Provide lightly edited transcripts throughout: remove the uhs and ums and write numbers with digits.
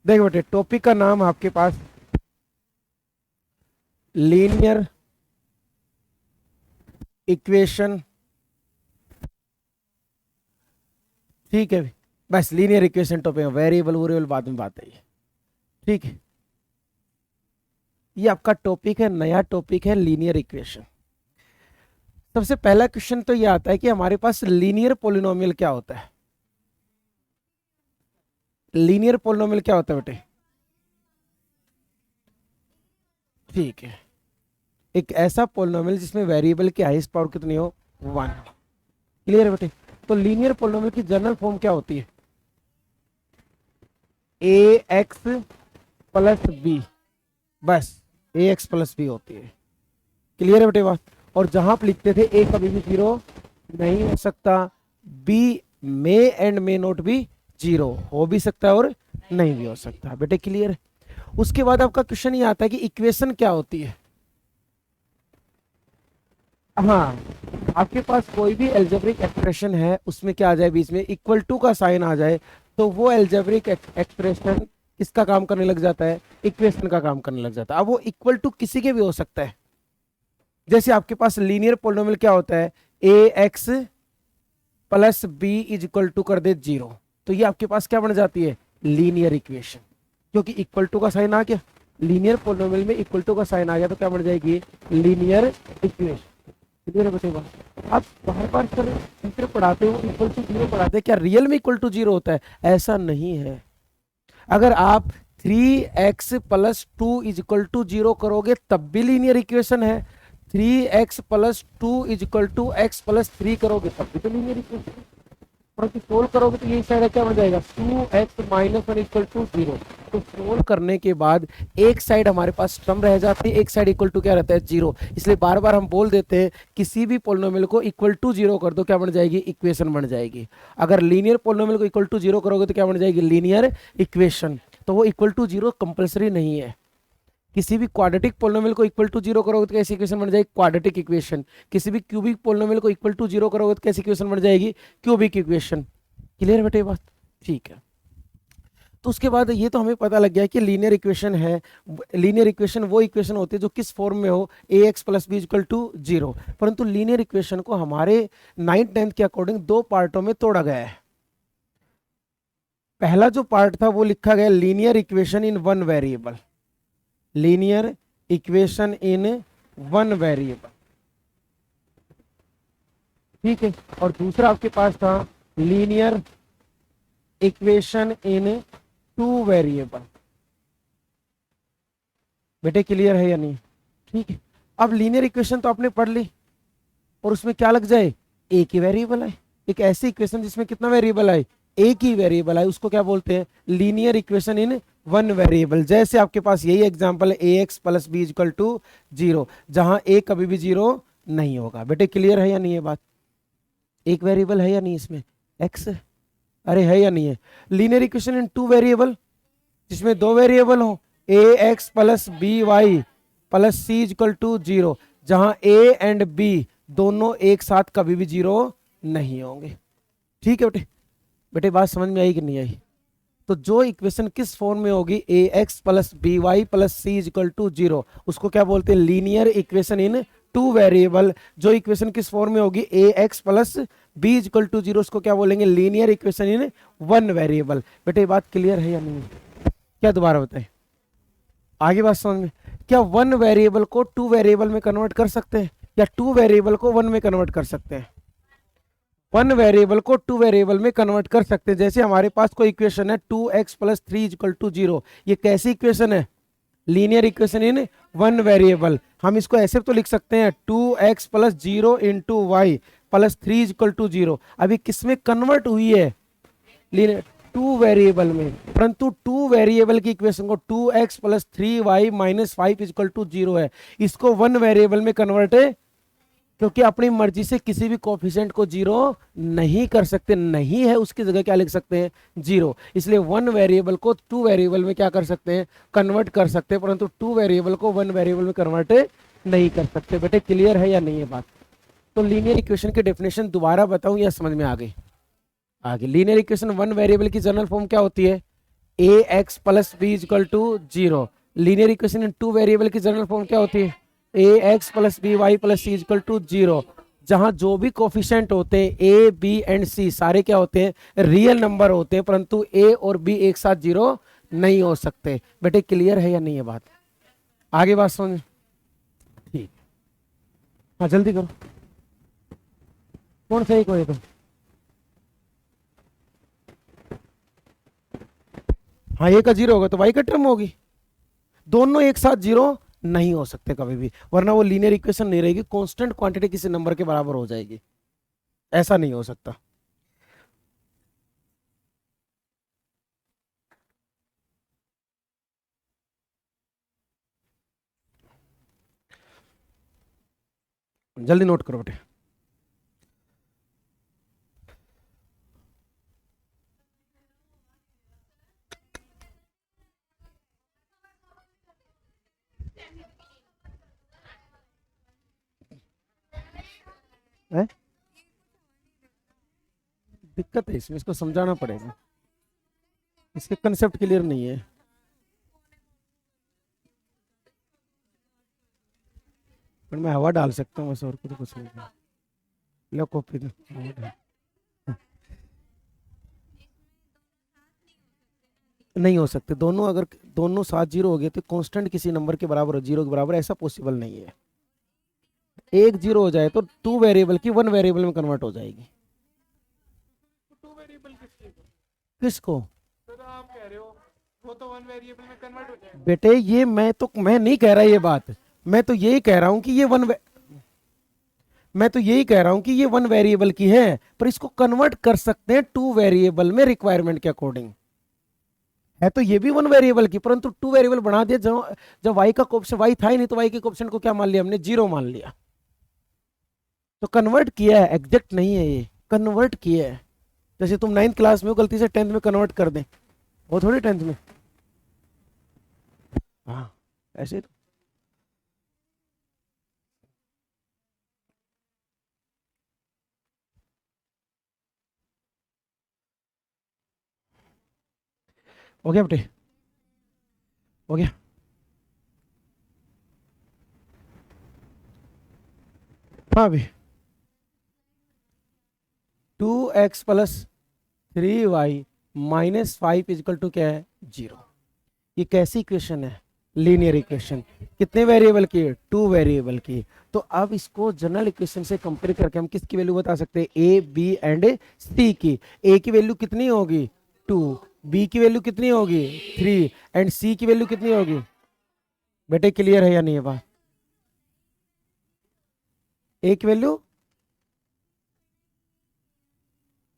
देखो बेटे, टॉपिक का नाम आपके पास लीनियर इक्वेशन, ठीक है। बस linear equation topic, variable variable बाद में बात है ये, ठीक है। ये आपका टॉपिक है, नया टॉपिक है लीनियर इक्वेशन। सबसे पहला क्वेश्चन तो ये आता है कि हमारे पास लीनियर पोलिनोमियल क्या होता है। लीनियर पोलिनोमियल क्या होता है बेटे? ठीक है, एक ऐसा पोलिनोमियल जिसमें वेरिएबल की हाईएस्ट पावर कितनी हो? 1। क्लियर है बेटे? तो लीनियर पोलिनोमियल की जनरल फॉर्म क्या होती है? ए एक्स प्लस बी, बस ए एक्स प्लस बी होती है। क्लियर है बेटे बात? और जहां आप लिखते थे ए कभी भी जीरो नहीं हो सकता, be may and may not be zero, हो भी सकता है और नहीं भी हो सकता। बेटे क्लियर है? उसके बाद आपका क्वेश्चन ये आता है कि इक्वेशन क्या होती है। हाँ, आपके पास कोई भी एल्जेब्रिक एक्सप्रेशन है, उसमें क्या आ जाए बीच में, इक्वल टू का साइन आ जाए, तो वो एल्जेब्रिक एक्सप्रेशन किसका काम करने लग जाता है? इक्वेशन का काम करने लग जाता है। अब वो इक्वल टू किसी के भी हो सकता है। जैसे आपके पास लीनियर पोलिनोमियल क्या होता है? A x plus b is equal to कर दे जीरो, तो ये आपके पास क्या बन जाती है? लीनियर इक्वेशन, क्योंकि इक्वल टू का साइन आ गया। लीनियर पोलिनोमियल में इक्वल टू का साइन आ गया तो क्या बन जाएगी? Linear equation. क्लियर है बेटे बात? आप बार बार सर टीचर पढ़ाते हो इक्वल टू जीरो पढ़ाते हैं, क्या रियल में इक्वल टू जीरो होता है? ऐसा नहीं है। अगर आप 3x plus two is equal to zero करोगे तब भी लीनियर इक्वेशन है, 3x plus two is equal to x plus three करोगे तब भी तो लीनियर इक्वेशन है। परंतु सोल्व करोगे तो ये साइड क्या बन जाएगा? 2x minus one equal to zero. तो सोल्व करने के बाद एक साइड हमारे पास टर्म रह जाती है, एक साइड इक्वल टू क्या रहता है? जीरो। इसलिए बार बार हम बोल देते हैं किसी भी पोलिनोमियल को इक्वल टू जीरो कर दो, क्या बन जाएगी? इक्वेशन बन जाएगी। अगर लीनियर पोलिनोमियल को इक्वल टू जीरो करोगे तो क्या बन जाएगी? Linear equation. तो वो इक्वल टू जीरो कंपल्सरी नहीं है। किसी भी क्वाड्रेटिक पोलिनोमियल को इक्वल टू जीरो करोगे तो कैसी इक्वेशन बन जाएगी? Quadratic equation. किसी भी क्यूबिक पोलिनोमियल को इक्वल टू जीरो करोगे तो कैसी इक्वेशन बन जाएगी? Cubic equation. क्लियर बेटे बात? ठीक है। तो उसके बाद ये तो हमें पता लग गया कि लीनियर इक्वेशन है। लीनियर इक्वेशन वो इक्वेशन होती है जो किस फॉर्म में हो? A x plus b equal to zero. परंतु लीनियर इक्वेशन को हमारे 9th 10th के अकॉर्डिंग दो पार्टों में तोड़ा गया है। पहला जो पार्ट था वो लिखा गया linear equation in one variable, linear equation in one variable, ठीक है। और दूसरा आपके पास था linear equation in two variable. बेटे क्लियर है या नहीं? ठीक है। अब लीनियर इक्वेशन तो आपने पढ़ ली और उसमें क्या लग जाए? एक ही वेरिएबल है। एक ऐसी इक्वेशन जिसमें कितना वेरिएबल है? एक ही वेरिएबल है, उसको क्या बोलते हैं? Linear equation in one variable. जैसे आपके पास यही एग्जांपल है, a x plus b equal to zero, जहां ए कभी भी जीरो नहीं होगा। बेटे क्लियर है या नहीं? ये बात एक वेरिएबल है या नहीं इसमें? एक्स, अरे है या नहीं है? Linear equation in two variable, जिसमें दो वेरिएबल हो, a x plus b y plus c equal to zero, जहां ए एंड बी दोनों एक साथ कभी भी जीरो नहीं होंगे। ठीक है बेटे? बेटे बात समझ में आई कि नहीं आई? तो जो इक्वेशन किस फॉर्म में होगी? A x plus b y plus c equal to zero, उसको क्या बोलते हैं? Linear equation in two variable. जो इक्वेशन किस फॉर्म में होगी? A x plus b equal to zero, उसको क्या बोलेंगे? Linear equation in one variable. बेटे बात क्लियर है या नहीं? क्या दोबारा बताएं, आगे बात समझ में? क्या वन वेरिएबल को टू वेरिएबल में कन्वर्ट कर सकते हैं, या टू वेरिएबल को वन में कन्वर्ट कर सकते हैं? वन वेरिएबल को टू वेरिएबल में कन्वर्ट कर सकते हैं। जैसे हमारे पास कोई इक्वेशन है 2x plus three equal to zero, ये कैसी इक्वेशन है? Linear equation in one variable. हम इसको ऐसे तो लिख सकते हैं 2x plus zero into y plus three equal to zero. अभी किसमें कन्वर्ट हुई है? टू वेरिएबल में। परंतु टू वेरिएबल की इक्वेशन को 2x plus three y minus five equal to zero है, इसको वन वेरिएबल में कन्वर्ट है, क्योंकि अपनी मर्जी से किसी भी कोफिशिएंट को जीरो नहीं कर सकते। नहीं है उसकी जगह क्या लिख सकते हैं? जीरो। इसलिए वन वेरिएबल को टू वेरिएबल में क्या कर सकते हैं? कन्वर्ट कर सकते हैं, परंतु टू वेरिएबल को वन वेरिएबल में कन्वर्ट नहीं कर सकते। बेटे क्लियर है या नहीं है बात? तो लीनियर इक्वेशन की डेफिनेशन दोबारा बताऊं या समझ में आ गई? आगे लीनियर इक्वेशन वन वेरिएबल की जनरल फॉर्म क्या होती है? A x plus b is equal to 0। Linear equation in two variable की जनरल फॉर्म क्या होती है? A x plus b y plus c is equal to 0। जहां जो भी कोफिशिएंट होते हैं ए बी एंड सी सारे क्या होते हैं? रियल नंबर होते हैं, परंतु ए और बी एक साथ 0 नहीं हो सकते। बेटे क्लियर है या नहीं है बात? आगे बात समझ? ठीक, हाँ जल्दी करो। कौन सही कोई तो हाँ, ए का 0 होगा तो वाई का टर्म होगी। दोनों एक साथ 0 नहीं हो सकते कभी भी, वरना वो लीनियर इक्वेशन नहीं रहेगी, कांस्टेंट क्वांटिटी किसी नंबर के बराबर हो जाएगी, ऐसा नहीं हो सकता। जल्दी नोट करो बेटे। है? दिक्कत है इसमें, इसको समझाना पड़ेगा, इसके कंसेप्ट क्लियर नहीं है। पर मैं हवा डाल सकता हूँ बस, और कुछ नहीं। लो कॉपी दो। नहीं हो सकते दोनों, अगर दोनों साथ 0 हो गए तो कांस्टेंट किसी नंबर के बराबर हो, 0 के बराबर, ऐसा पॉसिबल नहीं है। एक 0 हो जाए तो टू वेरिएबल की वन वेरिएबल में कन्वर्ट हो जाएगी। टू वेरिएबल किसको? तो आप कह रहे हो वो तो वन वेरिएबल में कन्वर्ट हो जाएगा। बेटे ये मैं नहीं कह रहा ये बात, मैं तो यही कह रहा हूं कि ये मैं तो यही कह रहा हूं कि ये वन वेरिएबल की है, पर इसको कन्वर्ट कर सकते हैं टू वेरिएबल में रिक्वायरमेंट के अकॉर्डिंग। है तो ये भी वन वेरिएबल की, परंतु टू वेरिएबल बना दिया। जब वाई का कोप्शन वाई था ही नहीं, तो वाई के कोप्शन को क्या मान लिया हमने? 0 मान लिया। तो कन्वर्ट किया है, एग्जैक्ट नहीं है, ये कन्वर्ट किया है। जैसे तुम 9th क्लास में हो, गलती से 10th में कन्वर्ट कर दें, वो थोड़ी 10th में। हाँ ऐसे तो। हो गया बेटे? हो गया? हाँ भी। 2x plus 3y minus 5 is equal to क्या है? 0। ये कैसी इक्वेशन है? Linear equation. कितने वेरिएबल की? टू वेरिएबल की। तो अब इसको जनरल इक्वेशन से कंपेयर करके हम किसकी वैल्यू बता सकते हैं? ए बी एंड सी की। ए की वैल्यू कितनी होगी? 2। बी की वैल्यू कितनी होगी? 3। एंड सी की वैल्यू कितनी होगी? बेटे क्लियर है या नहीं है बात? ए की वैल्यू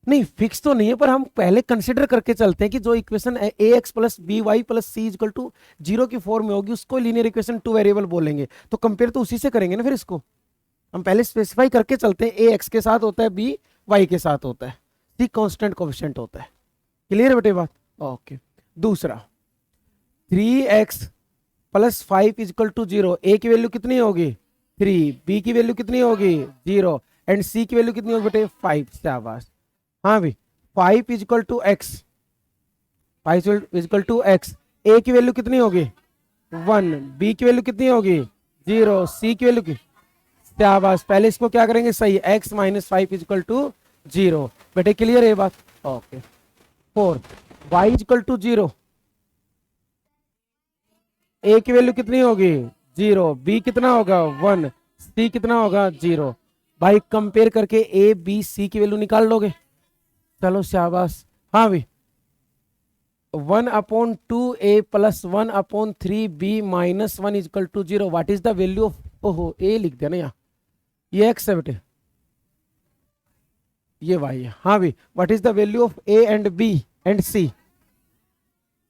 नहीं फिक्स तो नहीं है, पर हम पहले कंसिडर करके चलते हैं कि जो equation a x plus b y plus c equal to 0 की फॉर्म में होगी उसको लीनियर इक्वेशन टू वेरिएबल बोलेंगे। तो कंपेयर तो उसी से करेंगे ना। फिर इसको हम पहले स्पेसिफाई करके चलते हैं, ए एक्स के साथ होता है, बी वाई के साथ होता है, सी कांस्टेंट कोएफिशिएंट होता है। क्लियर है बेटे बात? ओके। दूसरा 3x plus 5 is equal to 0। A की वैल्यू कितनी होगी? 3। बी की वैल्यू कितनी होगी? 0। एंड सी की वैल्यू कितनी होगी बेटे? 5। शाबाश। हाँ भी। 5 is equal to x, 5 is equal to x. A की वैल्यू कितनी होगी? 1। बी की वैल्यू कितनी होगी? 0। सी की वैल्यू की शाबाश। पहले इसको क्या करेंगे? सही, x माइनस 5 इजकल टू 0। बेटे क्लियर है ये बात? Okay. 4 y is equal to 0। A की वैल्यू कितनी होगी? 0। बी कितना होगा? 1। सी कितना होगा? 0। भाई कंपेयर करके ए बी सी की वैल्यू निकाल लोगे? चलो शाबाश। हाँ भी। 1/2 a plus 1/3 b minus 1 is equal to 0। What is the value of, ओहो ए लिख दिया ना यहाँ, ये x है बेटे, ये y है। हाँ भी। What is the value of a and b and c?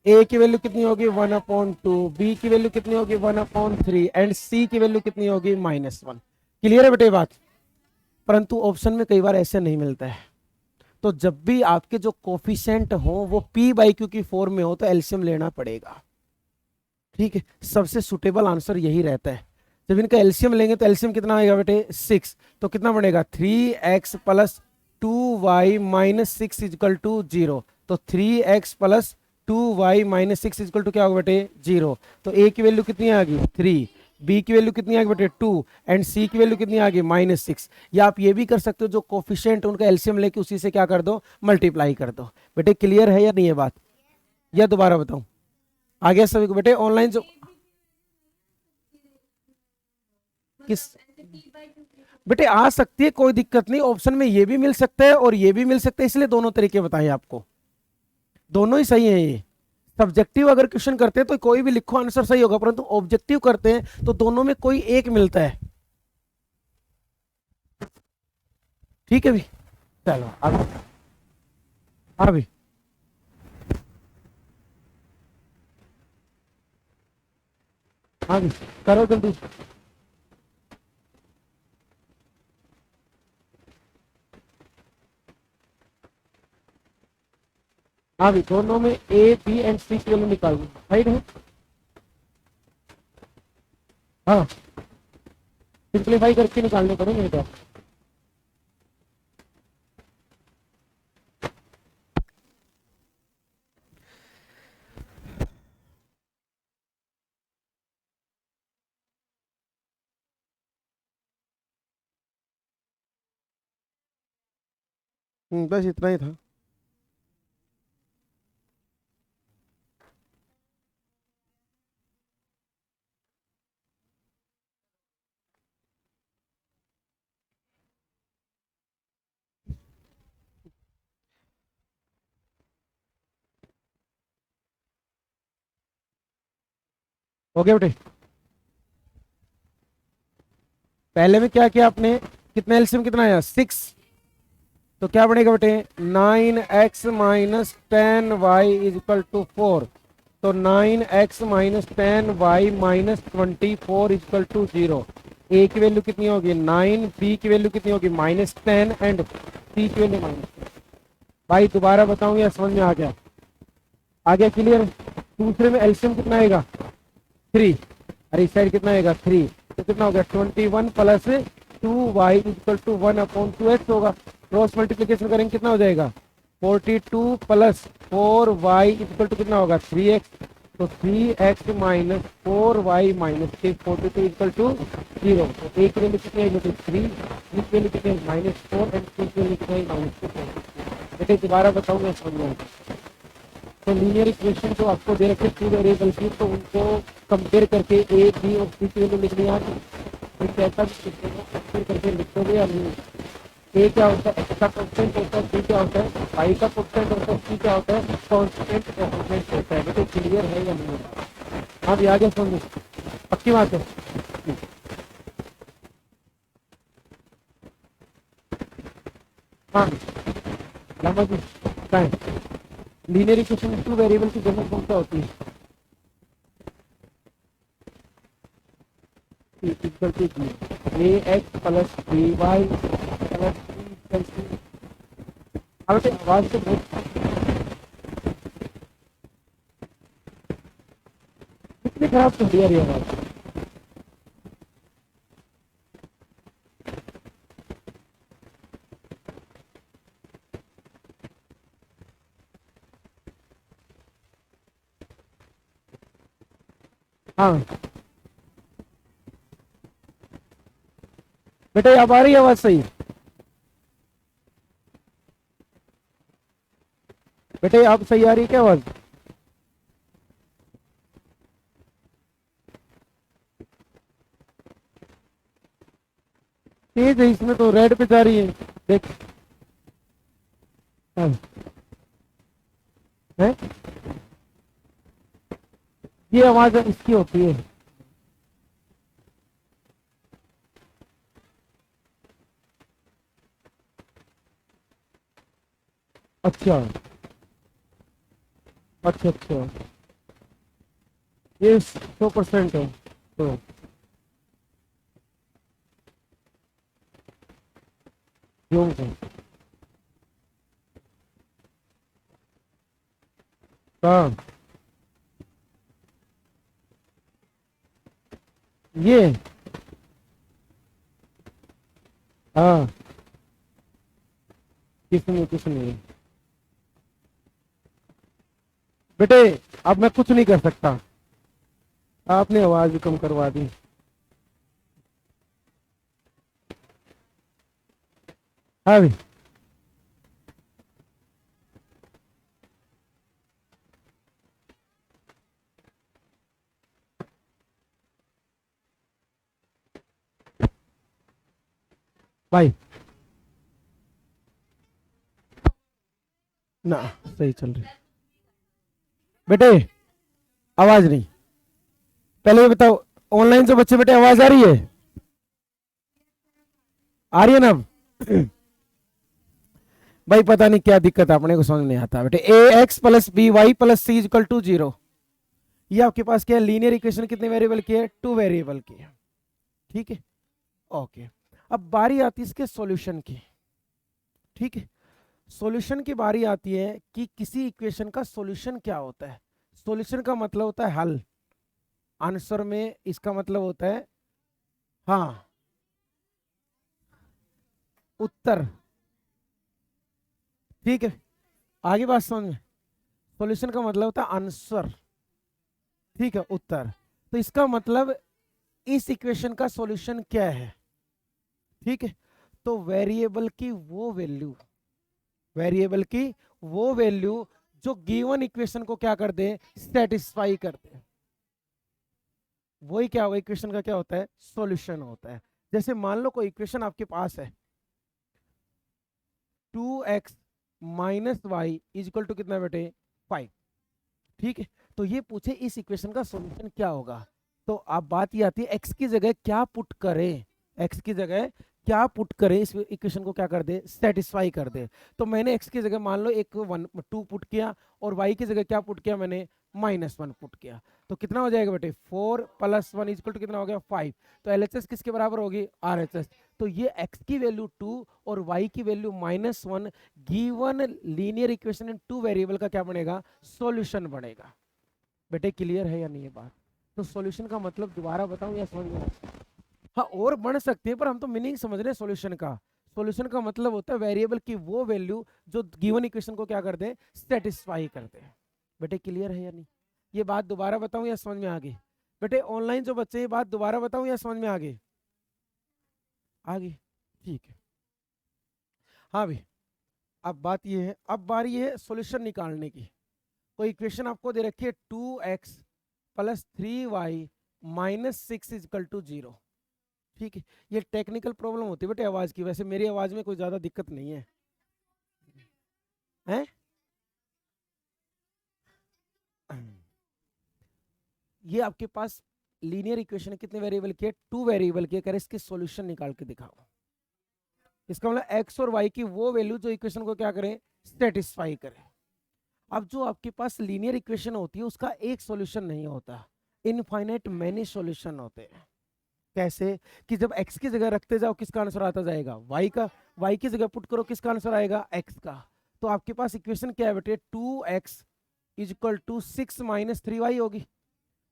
a की वैल्यू कितनी होगी? 1/2। b की वैल्यू कितनी होगी? 1/3। एंड c की वैल्यू कितनी होगी? -1। क्लियर है बेटे बात? परंतु ऑप्शन में कई बार ऐसे नहीं मिलता है। तो जब भी आपके जो कोफिशिएंट हो वो p बाई क्यू की फॉर्म में हो तो एलसीएम लेना पड़ेगा। ठीक है, सबसे सुटेबल आंसर यही रहता है। जब इनका एलसीएम लेंगे तो एलसीएम कितना आएगा बेटे? 6। तो कितना बनेगा? 3x plus 2y minus 6 is equal to 0। तो 3x plus 2y minus 6 equal to क्या होगा बेटे 0। तो a की वैल्यू कितनी आ गई 3, b की वैल्यू कितनी आ गई बेटे 2 एंड c की वैल्यू कितनी आ गई -6। या आप ये भी कर सकते हो जो कोफिशिएंट उनका एलसीएम लेके उसी से क्या कर दो मल्टीप्लाई कर दो। बेटे क्लियर है या नहीं है बात, या दोबारा बताऊं? आ गया सभी को बेटे? ऑनलाइन जो किस बेटे आ सकती है, कोई दिक्कत नहीं, ऑप्शन में ये भी मिल सकता है और ये भी मिल सकता है, इसलिए दोनों तरीके बताए आपको, दोनों ही सही है। ये सब्जेक्टिव अगर क्वेश्चन करते हैं तो कोई भी लिखो आंसर सही होगा, परंतु ऑब्जेक्टिव करते हैं तो दोनों में कोई एक मिलता है। ठीक है भी, चलो आगे। हाँ भी, हाँ भी, करो जल्दी। हाँ भी, दोनों में ए बी एंड सी की वैल्यू निकाल दो, राइट है? हाँ, सिंप्लीफाई करके निकालने पड़ेंगे बेटा। बस इतना ही था। हो गया बेटे? पहले में क्या किया आपने, कितना एलसीएम कितना आया 6, तो क्या बनेगा बेटे 9x minus 10y is equal to 4। तो 9x minus 10y minus 24 is equal to 0। A की वैल्यू कितनी होगी 9, बी की वैल्यू कितनी होगी -10 एंड सी की वैल्यू -। भाई दोबारा बताऊं या समझ में आ गया? आ गया क्लियर? दूसरे में एलसीएम कितना आएगा 3, अरे इस साइड कितना आएगा 3, तो कितना हो गया 21 plus 2y equal to 1/2x होगा। क्रॉस मल्टीप्लिकेशन करेंगे कितना हो जाएगा 42 प्लस 4y इक्वल टू कितना होगा 3x। तो 3x minus 4y minus 6 42 equal to 0। तो एक वैल्यू कितनी है 3, एक वैल्यू कितनी है -4 एंड एक वैल्यू कितनी है -2। बेटे दोबारा बताऊंगा समझ में। तो लीनियर इक्वेशन जो आपको दे रखे टू वेरिएबल की, तो उनको कंपेयर करके ए बी और सी की वैल्यू लिखनी है। फिर कैसा भी कंपेयर करके लिखोगे या नहीं? ए क्या होता है एक्स का कांस्टेंट होता है, बी क्या होता है वाई का कांस्टेंट होता है, सी क्या होता है कांस्टेंट कोएफिशिएंट होता है। बेटे क्लियर है या नहीं? हाँ भी आगे समझ, पक्की बात है। हाँ समझ क्या है लीनियर इक्वेशन टू वेरिएबल की जनरल फॉर्म क्या होती है? Equal to a x plus b y plus c. अब बेटे आवाज तो बहुत कितनी खराब सुन रही है ये आवाज। हाँ बेटे अब आ रही है आवाज सही? बेटे आप सही आ रही है क्या आवाज? तेज है, इसमें तो रेड पे जा रही है देख। हाँ। है ये आवाज इसकी होती है। अच्छा अच्छा अच्छा, ये 100% है तो क्यों है? हाँ ये हाँ किसने किसने बेटे अब मैं कुछ नहीं कर सकता, आपने आवाज भी कम करवा दी। हाँ भाई, भाई ना सही चल रही। बेटे आवाज नहीं, पहले ये बताओ, ऑनलाइन से बच्चे बेटे आवाज आ रही है? आ रही है ना अब? भाई पता नहीं क्या दिक्कत है, अपने को समझ नहीं आता बेटे। A x plus b y plus c equal to 0, ये आपके पास क्या है, लीनियर इक्वेशन कितने वेरिएबल की है? 2 वेरिएबल की है। ठीक है, ओके। अब बारी आती है इसके सॉल्यूशन की। ठीक है, सॉल्यूशन की बारी आती है कि किसी इक्वेशन का सॉल्यूशन क्या होता है। सॉल्यूशन का मतलब होता है हल, आंसर में इसका मतलब होता है हाँ उत्तर। ठीक है, आगे बात समझ में। सॉल्यूशन का मतलब होता है आंसर, ठीक है, उत्तर। तो इसका मतलब इस इक्वेशन का सॉल्यूशन क्या है? ठीक है, तो वेरिएबल की वो वैल्यू, वेरिएबल की वो वैल्यू जो गिवन इक्वेशन को क्या कर दे, सेटिस्फाई कर दे, वही क्या होगा, इक्वेशन का क्या होता है, सॉल्यूशन होता है। जैसे मान लो कोई इक्वेशन आपके पास है, 2x minus y is equal to कितना बेटे, 5। ठीक है, तो ये पूछे इस इक्वेशन का सॉल्यूशन क्या होगा, तो अब बात ये आती है एक्स की जगह क्या पुट करें, एक्स की जगह क्या पुट करें, इस इक्वेशन को क्या कर दे, सेटिस्फाई कर दे। तो मैंने एक्स की जगह मान लो एक 2 पुट किया, और वाई की जगह क्या पुट किया मैंने, -1 पुट किया। तो कितना हो जाएगा बेटे, 4 + 1 इक्वल टू कितना हो गया, 5। तो एलएचएस किसके बराबर होगी, आरएचएस। तो ये एक्स की वैल्यू 2 और वाई की वैल्यू -1 गिवन लीनियर इक्वेशन इन 2 वेरिएबल का क्या बनेगा, सॉल्यूशन बनेगा। बेटे क्लियर है या नहीं ये बात? तो सॉल्यूशन का मतलब दोबारा बताऊं या समझ में? हाँ और बढ़ सकते हैं, पर हम तो मीनिंग समझ रहे हैं सॉल्यूशन का। सॉल्यूशन का मतलब होता है वेरिएबल की वो वैल्यू जो गिवन इक्वेशन को क्या कर दे, सेटिस्फाई कर दे। बेटे क्लियर है या नहीं? ये बात दोबारा बताऊं या समझ में आ गई? बेटे ऑनलाइन जो बच्चे, ये बात दोबारा बताऊं या समझ में आ गई? आ गई, ठीक है। हाँ भाई, अब बात ये है, अब बारी है सॉल्यूशन निकालने की। कोई इक्वेशन आपको दे रखी है 2x + 3y -6 इक्वल टू 0। ठीक है, ये टेक्निकल प्रॉब्लम होती है बेटे आवाज की, वैसे मेरी आवाज में कोई ज्यादा दिक्कत नहीं है, हैं? ये आपके पास लीनियर इक्वेशन कितने वेरिएबल की है, 2 वेरिएबल की है, कह रहे इसके सॉल्यूशन निकाल के दिखाओ। इसका मतलब एक्स और वाई की वो वैल्यू जो इक्वेशन को क्या करें, सेटिस्फाई करें। अब जो आपके पास लीनियर इक्वेशन होती है उसका एक सॉल्यूशन नहीं होता, इनफाइनाइट मैनी सॉल्यूशन होते हैं। कैसे? कि जब x की जगह रखते जाओ किसका आंसर आता जाएगा, y का, y की जगह पुट करो किसका आंसर आएगा, x का। तो आपके पास इक्वेशन क्या है बेटे, 2x is equal to 6 - 3y होगी।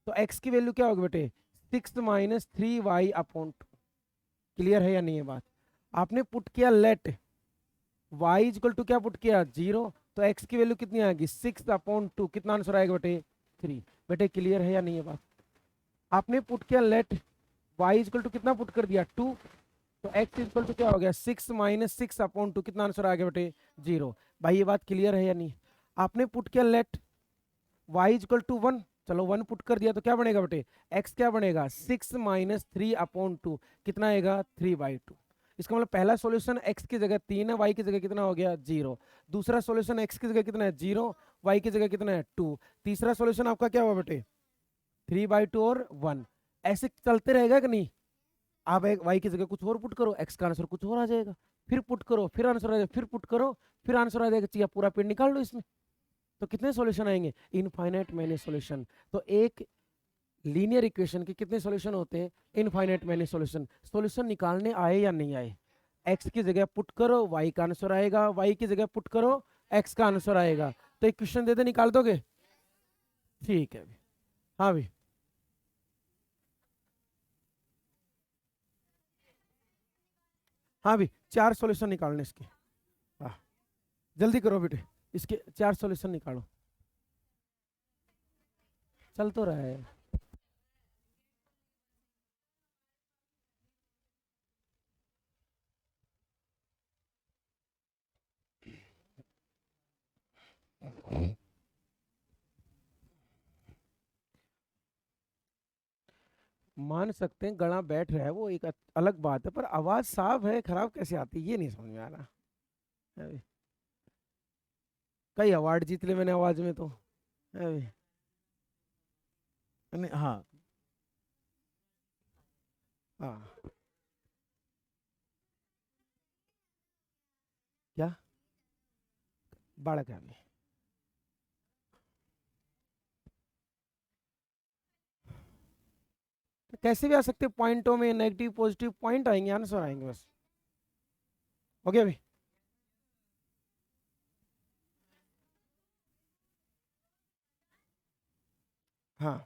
तो x की वैल्यू क्या होगी बेटे, 6 - 3y अपॉन 2। क्लियर है या नहीं ये बात? आपने पुट किया let y is equal to क्या पुट किया, 0। तो x की वैल्यू कितनी आएगी, 6/2। कितना आंसर आएगा बेटे, 3। बेटे क्लियर है या नहीं ये बात? आपने पुट किया लेट y इक्वल टू कितना पुट कर दिया, 2। तो x इक्वल टू क्या हो गया, 6 - 6/2। कितना आंसर आ गया बेटे, 0। भाई ये बात क्लियर है या नहीं? आपने पुट किया लेट y इक्वल टू 1, चलो 1 पुट कर दिया तो क्या बनेगा बेटे, x क्या बनेगा, 6 - 3/2। कितना आएगा, 3/2। इसका मतलब पहला सॉल्यूशन x की जगह 3 है, y की जगह कितना हो गया, 0। दूसरा सॉल्यूशन x की जगह कितना है, 0, y की जगह कितना है, 2। तीसरा सॉल्यूशन आपका क्या हुआ बेटे, 3/2 और 1। ऐसे चलते रहेगा कि नहीं? आप एक वाई की जगह कुछ और पुट करो, एक्स का आंसर कुछ और आ जाएगा, फिर पुट करो, फिर आंसर आ जाएगा, फिर पुट करो, फिर आंसर आ जाएगा, चाहिए पूरा पेड़ निकाल लो इसमें। तो कितने सॉल्यूशन आएंगे, इनफाइनाइट मैनी सॉल्यूशन। तो एक लीनियर इक्वेशन के कितने सॉल्यूशन होते हैं, इनफाइनाइट मैनी सॉल्यूशन। सॉल्यूशन निकालने आए या नहीं आए, एक्स की जगह पुट करो वाई का आंसर आएगा, वाई की जगह पुट करो एक्स का आंसर आएगा। तो एक क्वेश्चन दे दे, निकाल दोगे? ठीक है, हाँ भाई, हाँ भाई 4 सॉल्यूशन निकालने इसके। हाँ जल्दी करो बेटे, इसके 4 सॉल्यूशन निकालो। चल तो रहा है। मान सकते हैं गणा बैठ रहा है, वो एक अलग बात है, पर आवाज साफ है, खराब कैसे आती है ये नहीं समझ में आ रहा। अबे, कई अवार्ड जीत ले मैंने आवाज में तो। अबे, नहीं, हाँ। हाँ। क्या बालक है अभी। कैसे भी आ सकते पॉइंटों में, नेगेटिव पॉजिटिव पॉइंट आएंगे, आंसर आएंगे बस। ओके अभी। हाँ